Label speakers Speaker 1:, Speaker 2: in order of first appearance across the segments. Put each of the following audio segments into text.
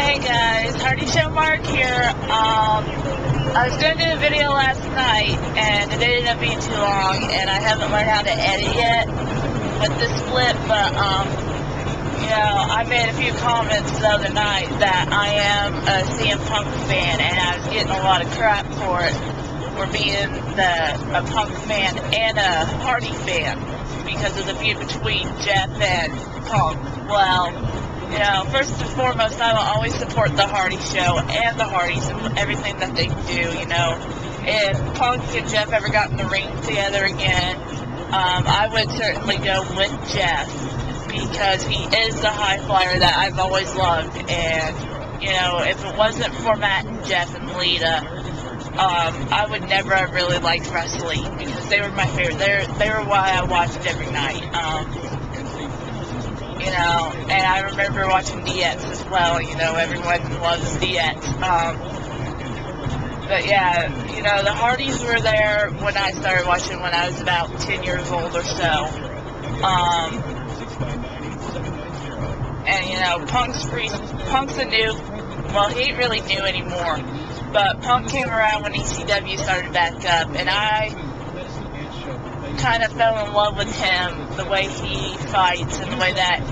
Speaker 1: Hey guys, Hardy Show Mark here. I was going to do a video last night and it ended up being too long and I haven't learned how to edit yet with the split, but I made a few comments the other night that I am a CM Punk fan and I was getting a lot of crap for it, for being a Punk fan and a Hardy fan because of the feud between Jeff and Punk. Well, first and foremost, I will always support the Hardy Show and the Hardys and everything that they do, If Punk and Jeff ever got in the ring together again, I would certainly go with Jeff because he is the high flyer that I've always loved. And, if it wasn't for Matt and Jeff and Lita, I would never have really liked wrestling because they were my favorite. They were why I watched every night. And I remember watching DX as well, everyone loves DX. But yeah, the Hardys were there when I started watching when I was about 10 years old or so. And Punk's a new, well, he ain't really new anymore, but Punk came around when ECW started back up, and I kind of fell in love with him, the way he fights and the way that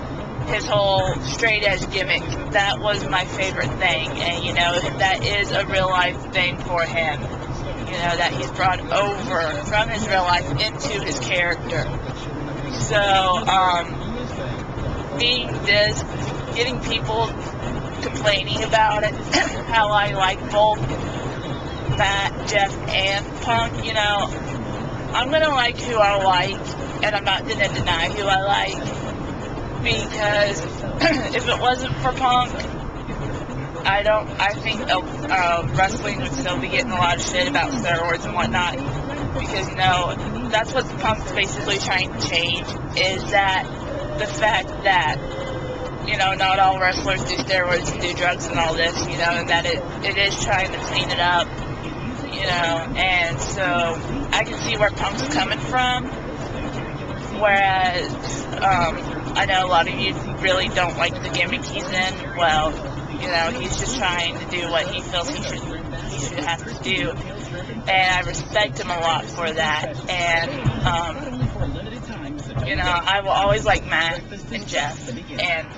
Speaker 1: his whole straight edge gimmick, that was my favorite thing. And that is a real life thing for him, that he's brought over from his real life into his character. So being this, getting people complaining about it, how I like both Matt, Jeff, and Punk, I'm gonna like who I like, and I'm not gonna deny who I like, because if it wasn't for Punk, I think wrestling would still be getting a lot of shit about steroids and whatnot, because that's what Punk's basically trying to change, is that the fact that not all wrestlers do steroids and do drugs and all this, and that it is trying to clean it up, and so I can see where Punk's coming from, whereas I know a lot of you really don't like the gimmick he's in. Well, he's just trying to do what he feels he should have to do, and I respect him a lot for that. And I will always like Matt and Jeff, and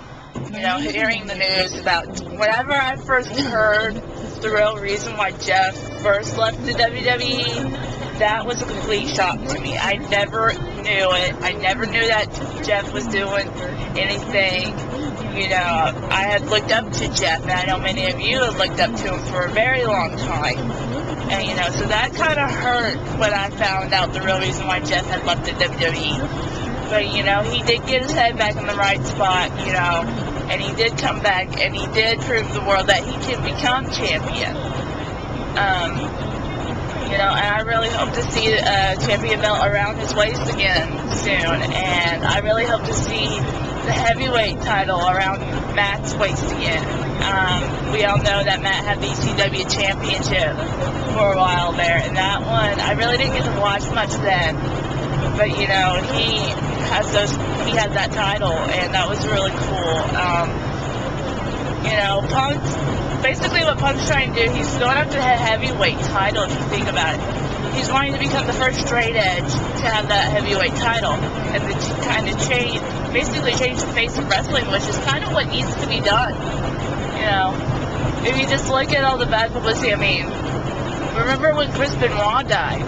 Speaker 1: hearing the news about whenever I first heard the real reason why Jeff first left the WWE, that was a complete shock to me. I never knew it. I never knew that Jeff was doing anything. I had looked up to Jeff, and I know many of you have looked up to him for a very long time. And, so that kind of hurt when I found out the real reason why Jeff had left the WWE. But, he did get his head back in the right spot, and he did come back, and he did prove to the world that he can become champion. And I really hope to see a champion belt around his waist again soon, and I really hope to see the heavyweight title around Matt's waist again. We all know that Matt had the ECW championship for a while there, and that one, I really didn't get to watch much then, but he had that title, and that was really cool. Basically what Punk's trying to do, he's going after the heavyweight title, if you think about it. He's wanting to become the first straight edge to have that heavyweight title, and to kind of change the face of wrestling, which is kind of what needs to be done. If you just look at all the bad publicity, remember when Chris Benoit died?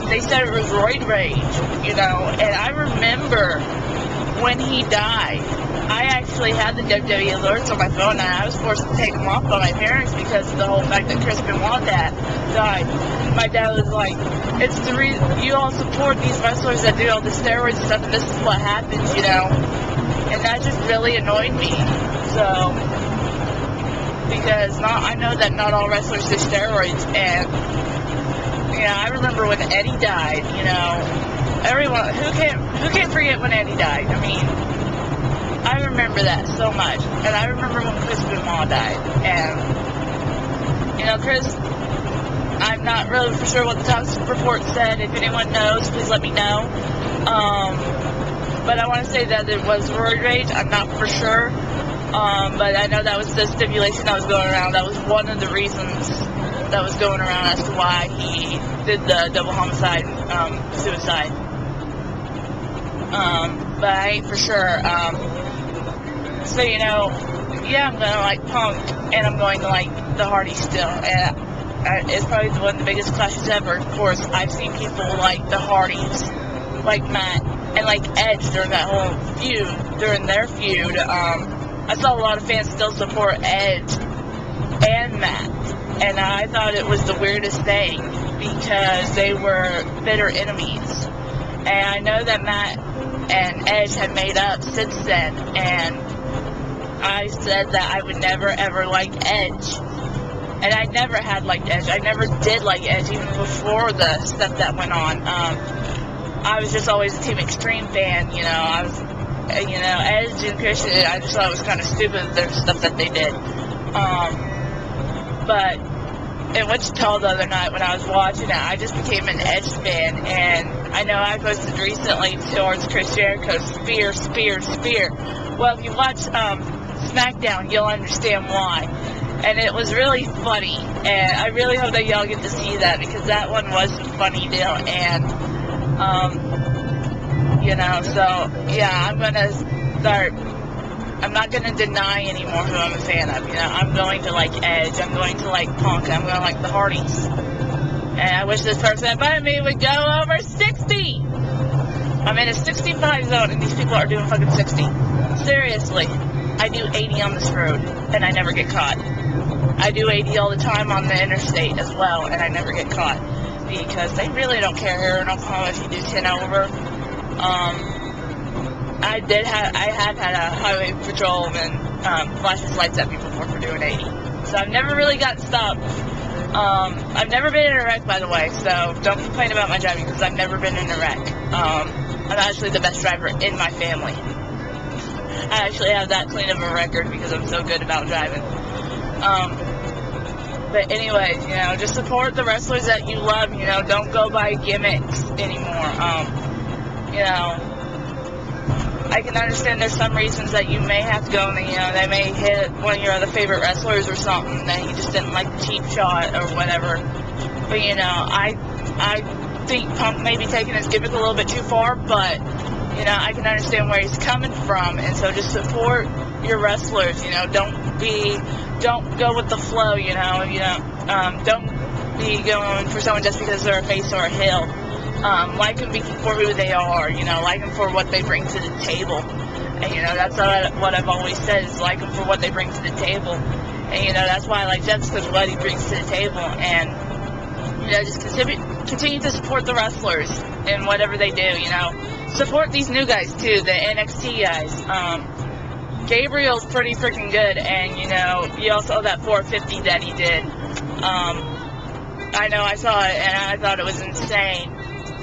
Speaker 1: They said it was roid rage, and I remember when he died, I actually had the WWE alerts on my phone, and I was forced to take them off by my parents because of the whole fact that Chris Benoit died. My dad was like, it's the reason you all support these wrestlers that do all the steroids and stuff, and this is what happens, and that just really annoyed me. So, because I know that not all wrestlers do steroids, and I remember when Eddie died, everyone, who can't forget when Eddie died? I remember that so much, and I remember when Chris Benoit died, and Chris, I'm not really for sure what the toxic report said. If anyone knows, please let me know. But I want to say that it was roid rage. I'm not for sure. But I know that was the stipulation that was going around. That was one of the reasons that was going around as to why he did the double homicide, suicide. But I ain't for sure. So, you know, yeah, I'm gonna like Punk, and I'm going to like the Hardys still. And it's probably one of the biggest clashes ever. Of course, I've seen people like the Hardys, like Matt, and like Edge during that whole feud, during their feud. I saw a lot of fans still support Edge and Matt, and I thought it was the weirdest thing because they were bitter enemies. And I know that Matt and Edge had made up since then, and I said that I would never ever like Edge. And I never had liked Edge. I never did like Edge even before the stuff that went on. I was just always a Team Extreme fan, you know. I was, you know, Edge and Christian, I just thought it was kind of stupid, their stuff that they did. But in Wichita the other night when I was watching it, I just became an Edge fan. And I know I posted recently towards Chris Jericho's spear, spear, spear. Well, if you watch SmackDown, you'll understand why. And it was really funny, and I really hope that y'all get to see that, because that one was a funny deal. And you know, so yeah, I'm not gonna deny anymore who I'm a fan of. You know, I'm going to like Edge, I'm going to like Punk, I'm gonna like the Hardys. And I wish this person in front of me would go over 60. I'm in a 65 zone, and these people are doing fucking 60. Seriously. I do 80 on this road, and I never get caught. I do 80 all the time on the interstate as well, and I never get caught. Because they really don't care here in Oklahoma if you do 10 over. I have had a highway patrolman flash his lights at me before for doing 80. So I've never really gotten stopped. I've never been in a wreck, by the way, so don't complain about my driving, because I've never been in a wreck. I'm actually the best driver in my family. I actually have that clean of a record because I'm so good about driving. But anyways, you know, just support the wrestlers that you love, you know, don't go by gimmicks anymore. You know, I can understand there's some reasons that you may have to go, and, you know, they may hit one of your other favorite wrestlers or something that you just didn't like the cheap shot or whatever. But, you know, I think Punk may be taking his gimmick a little bit too far, but you know, I can understand where he's coming from, and so just support your wrestlers. You know, don't go with the flow. You know, don't be going for someone just because they're a face or a heel. Like them for who they are. You know, like them for what they bring to the table. And you know, that's what I've always said is like them for what they bring to the table. And you know, that's why I like Jeff, because what he brings to the table. And you know, just continue to support the wrestlers in whatever they do. You know. Support these new guys too, the NXT guys. Gabriel's pretty freaking good, and you know, you also saw that 450 that he did. I know I saw it, and I thought it was insane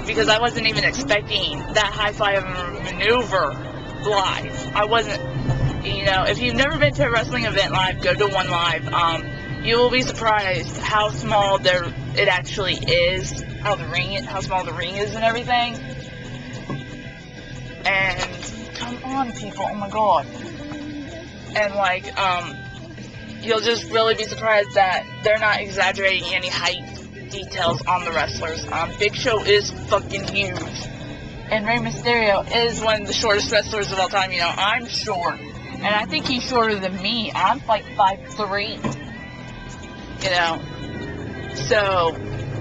Speaker 1: because I wasn't even expecting that high five maneuver live. I wasn't, you know, if you've never been to a wrestling event live, go to one live. You will be surprised how small it actually is, how small the ring is and everything. And come on, people, oh my god. And like, you'll just really be surprised that they're not exaggerating any height details on the wrestlers. Big Show is fucking huge. And Rey Mysterio is one of the shortest wrestlers of all time. You know, I'm short. And I think he's shorter than me. I'm like 5'3". You know. So,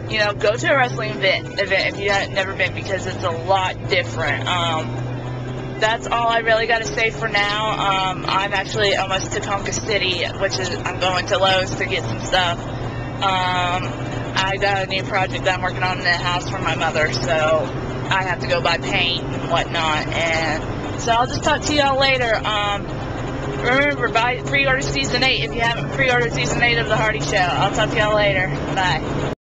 Speaker 1: you know, go to a wrestling event if you have never been, because it's a lot different. That's all I really got to say for now. I'm actually almost to Tonka City, which is, I'm going to Lowe's to get some stuff. I got a new project that I'm working on in the house for my mother, so I have to go buy paint and whatnot. And so I'll just talk to y'all later. Remember, pre-order Season 8 if you haven't pre-ordered Season 8 of The Hardy Show. I'll talk to y'all later. Bye.